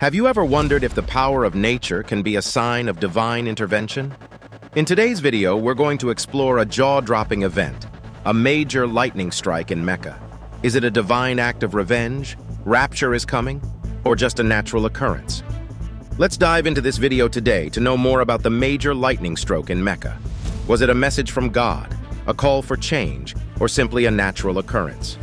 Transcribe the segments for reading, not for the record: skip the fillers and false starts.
Have you ever wondered if the power of nature can be a sign of divine intervention? In today's video, we're going to explore a jaw-dropping event, a major lightning strike in Mecca. Is it a divine act of revenge? Rapture is coming? Or just a natural occurrence? Let's dive into this video today to know more about the major lightning stroke in Mecca. Was it a message from God, a call for change, or simply a natural occurrence?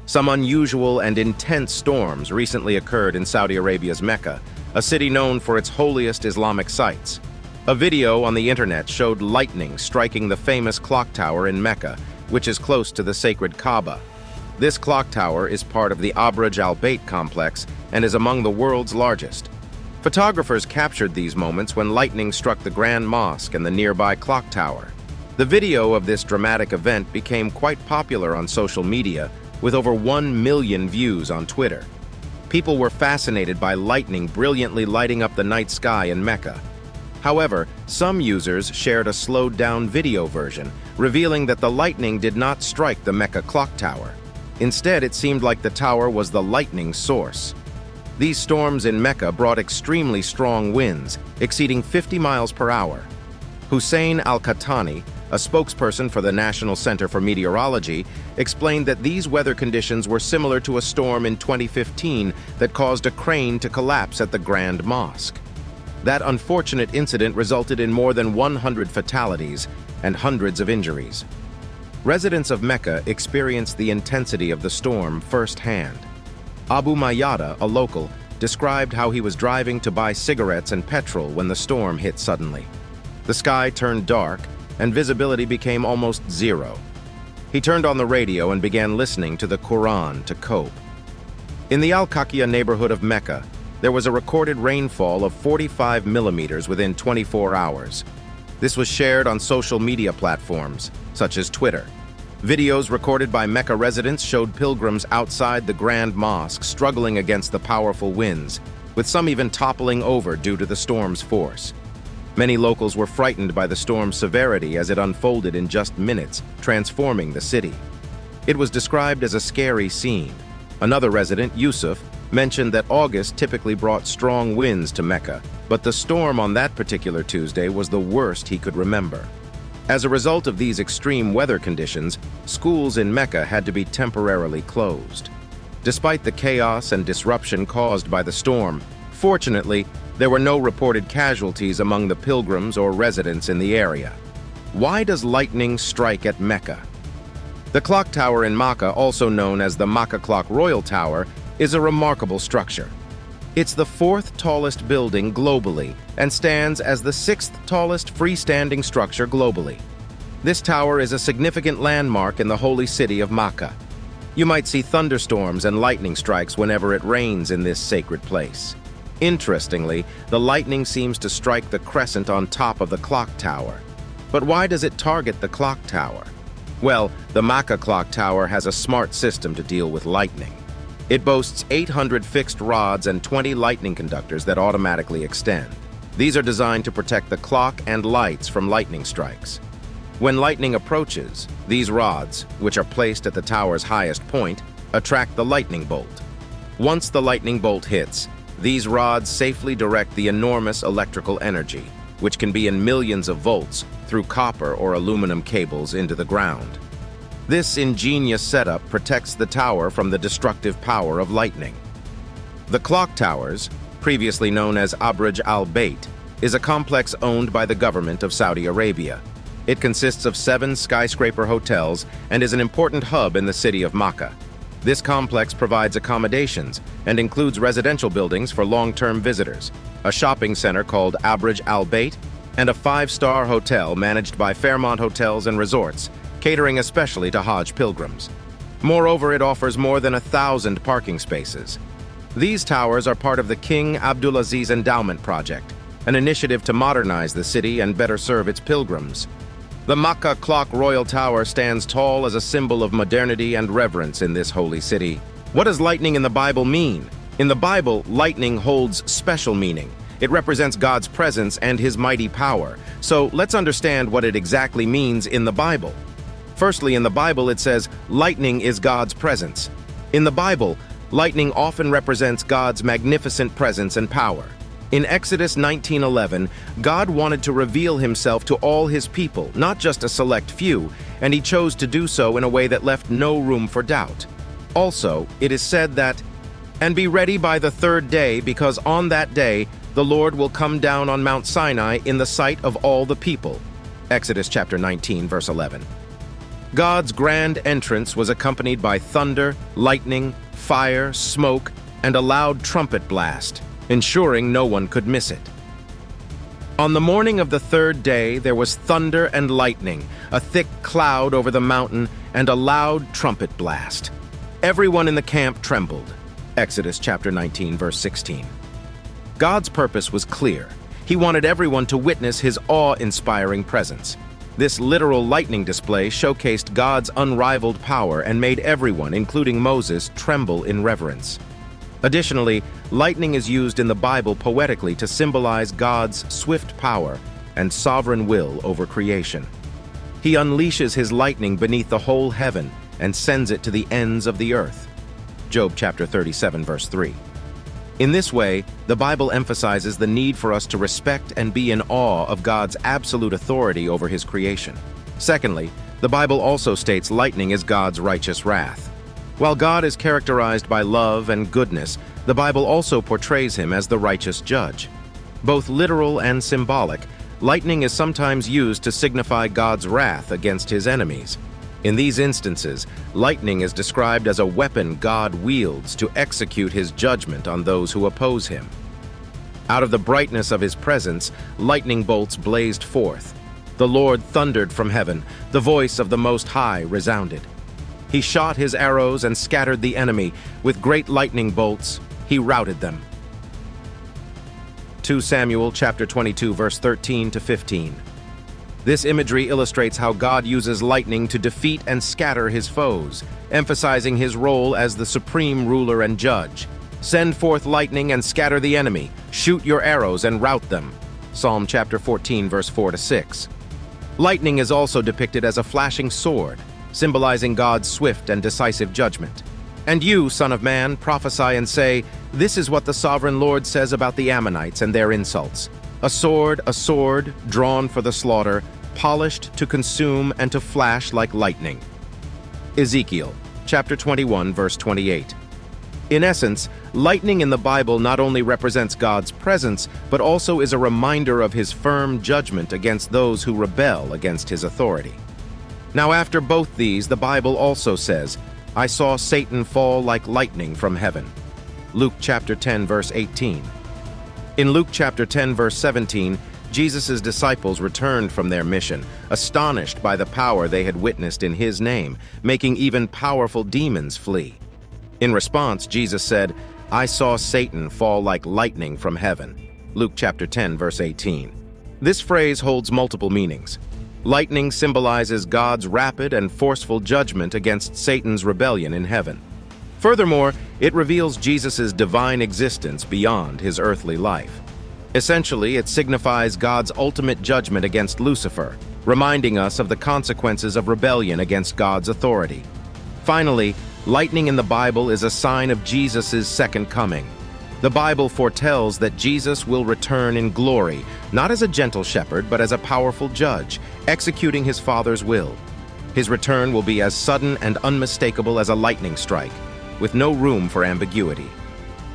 Some unusual and intense storms recently occurred in Saudi Arabia's Mecca, a city known for its holiest Islamic sites. A video on the internet showed lightning striking the famous clock tower in Mecca, which is close to the sacred Kaaba. This clock tower is part of the Abraj al-Bayt complex and is among the world's largest. Photographers captured these moments when lightning struck the Grand Mosque and the nearby clock tower. The video of this dramatic event became quite popular on social media, with over 1 million views on Twitter. People were fascinated by lightning brilliantly lighting up the night sky in Mecca. However, some users shared a slowed-down video version, revealing that the lightning did not strike the Mecca clock tower. Instead, it seemed like the tower was the lightning source. These storms in Mecca brought extremely strong winds, exceeding 50 miles per hour. Hussein Al-Qahtani, a spokesperson for the National Center for Meteorology, explained that these weather conditions were similar to a storm in 2015 that caused a crane to collapse at the Grand Mosque. That unfortunate incident resulted in more than 100 fatalities and hundreds of injuries. Residents of Mecca experienced the intensity of the storm firsthand. Abu Mayyada, a local, described how he was driving to buy cigarettes and petrol when the storm hit suddenly. The sky turned dark, and visibility became almost zero. He turned on the radio and began listening to the Quran to cope. In the Al-Qaqiya neighborhood of Mecca, there was a recorded rainfall of 45 millimeters within 24 hours. This was shared on social media platforms, such as Twitter. Videos recorded by Mecca residents showed pilgrims outside the Grand Mosque struggling against the powerful winds, with some even toppling over due to the storm's force. Many locals were frightened by the storm's severity as it unfolded in just minutes, transforming the city. It was described as a scary scene. Another resident, Yusuf, mentioned that August typically brought strong winds to Mecca, but the storm on that particular Tuesday was the worst he could remember. As a result of these extreme weather conditions, schools in Mecca had to be temporarily closed. Despite the chaos and disruption caused by the storm, fortunately, there were no reported casualties among the pilgrims or residents in the area. Why does lightning strike at Mecca? The clock tower in Mecca, also known as the Mecca Clock Royal Tower, is a remarkable structure. It's the 4th tallest building globally and stands as the 6th tallest freestanding structure globally. This tower is a significant landmark in the holy city of Mecca. You might see thunderstorms and lightning strikes whenever it rains in this sacred place. Interestingly, the lightning seems to strike the crescent on top of the clock tower. But why does it target the clock tower? Well, the Mecca clock tower has a smart system to deal with lightning. It boasts 800 fixed rods and 20 lightning conductors that automatically extend. These are designed to protect the clock and lights from lightning strikes. When lightning approaches, these rods, which are placed at the tower's highest point, attract the lightning bolt. Once the lightning bolt hits, these rods safely direct the enormous electrical energy, which can be in millions of volts, through copper or aluminum cables into the ground. This ingenious setup protects the tower from the destructive power of lightning. The clock towers, previously known as Abraj al-Bayt, is a complex owned by the government of Saudi Arabia. It consists of 7 skyscraper hotels and is an important hub in the city of Mecca. This complex provides accommodations and includes residential buildings for long-term visitors, a shopping center called Abraj al-Bayt, and a 5-star hotel managed by Fairmont Hotels and Resorts, catering especially to Hajj pilgrims. Moreover, it offers more than 1,000 parking spaces. These towers are part of the King Abdulaziz Endowment Project, an initiative to modernize the city and better serve its pilgrims. The Mecca Clock Royal Tower stands tall as a symbol of modernity and reverence in this holy city. What does lightning in the Bible mean? In the Bible, lightning holds special meaning. It represents God's presence and His mighty power. So let's understand what it exactly means in the Bible. Firstly, in the Bible it says, lightning is God's presence. In the Bible, Lightning often represents God's magnificent presence and power. In Exodus 19:11, God wanted to reveal himself to all his people, not just a select few, and he chose to do so in a way that left no room for doubt. Also, it is said that, "And be ready by the third day, because on that day the Lord will come down on Mount Sinai in the sight of all the people." Exodus chapter 19, verse 11. God's grand entrance was accompanied by thunder, lightning, fire, smoke, and a loud trumpet blast, ensuring no one could miss it. On the morning of the third day, there was thunder and lightning, a thick cloud over the mountain, and a loud trumpet blast. Everyone in the camp trembled. Exodus chapter 19, verse 16. God's purpose was clear. He wanted everyone to witness his awe-inspiring presence. This literal lightning display showcased God's unrivaled power and made everyone, including Moses, tremble in reverence. Additionally, lightning is used in the Bible poetically to symbolize God's swift power and sovereign will over creation. He unleashes his lightning beneath the whole heaven and sends it to the ends of the earth. Job chapter 37, verse 3. In this way, the Bible emphasizes the need for us to respect and be in awe of God's absolute authority over his creation. Secondly, the Bible also states lightning is God's righteous wrath. While God is characterized by love and goodness, the Bible also portrays him as the righteous judge. Both literal and symbolic, lightning is sometimes used to signify God's wrath against his enemies. In these instances, lightning is described as a weapon God wields to execute his judgment on those who oppose him. Out of the brightness of his presence, lightning bolts blazed forth. The Lord thundered from heaven. The voice of the Most High resounded. He shot his arrows and scattered the enemy. With great lightning bolts, he routed them. 2 Samuel chapter 22, verse 13 to 15. This imagery illustrates how God uses lightning to defeat and scatter his foes, emphasizing his role as the supreme ruler and judge. Send forth lightning and scatter the enemy. Shoot your arrows and rout them. Psalm chapter 14, verse 4 to 6. Lightning is also depicted as a flashing sword, symbolizing God's swift and decisive judgment. And you, son of man, prophesy and say, "This is what the sovereign Lord says about the Ammonites and their insults. A sword, drawn for the slaughter, polished to consume and to flash like lightning." Ezekiel, chapter 21, verse 28. In essence, lightning in the Bible not only represents God's presence, but also is a reminder of his firm judgment against those who rebel against his authority. Now, after both these, the Bible also says, "I saw Satan fall like lightning from heaven." Luke chapter 10, verse 18. In Luke chapter 10, verse 17, Jesus' disciples returned from their mission, astonished by the power they had witnessed in his name, making even powerful demons flee. In response, Jesus said, "I saw Satan fall like lightning from heaven." Luke chapter 10, verse 18. This phrase holds multiple meanings. Lightning symbolizes God's rapid and forceful judgment against Satan's rebellion in heaven. Furthermore, it reveals Jesus' divine existence beyond his earthly life. Essentially, it signifies God's ultimate judgment against Lucifer, reminding us of the consequences of rebellion against God's authority. Finally, lightning in the Bible is a sign of Jesus' second coming. The Bible foretells that Jesus will return in glory, not as a gentle shepherd, but as a powerful judge, executing his Father's will. His return will be as sudden and unmistakable as a lightning strike, with no room for ambiguity.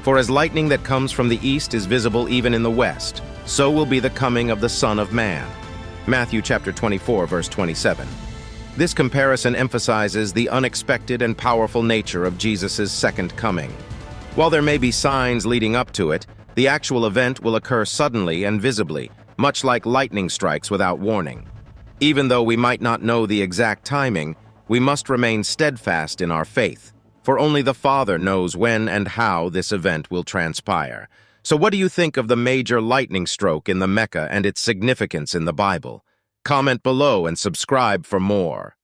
For as lightning that comes from the east is visible even in the west, so will be the coming of the Son of Man. Matthew chapter 24, verse 27. This comparison emphasizes the unexpected and powerful nature of Jesus' second coming. While there may be signs leading up to it, the actual event will occur suddenly and visibly, much like lightning strikes without warning. Even though we might not know the exact timing, we must remain steadfast in our faith, for only the Father knows when and how this event will transpire. So what do you think of the major lightning stroke in the Mecca and its significance in the Bible? Comment below and subscribe for more.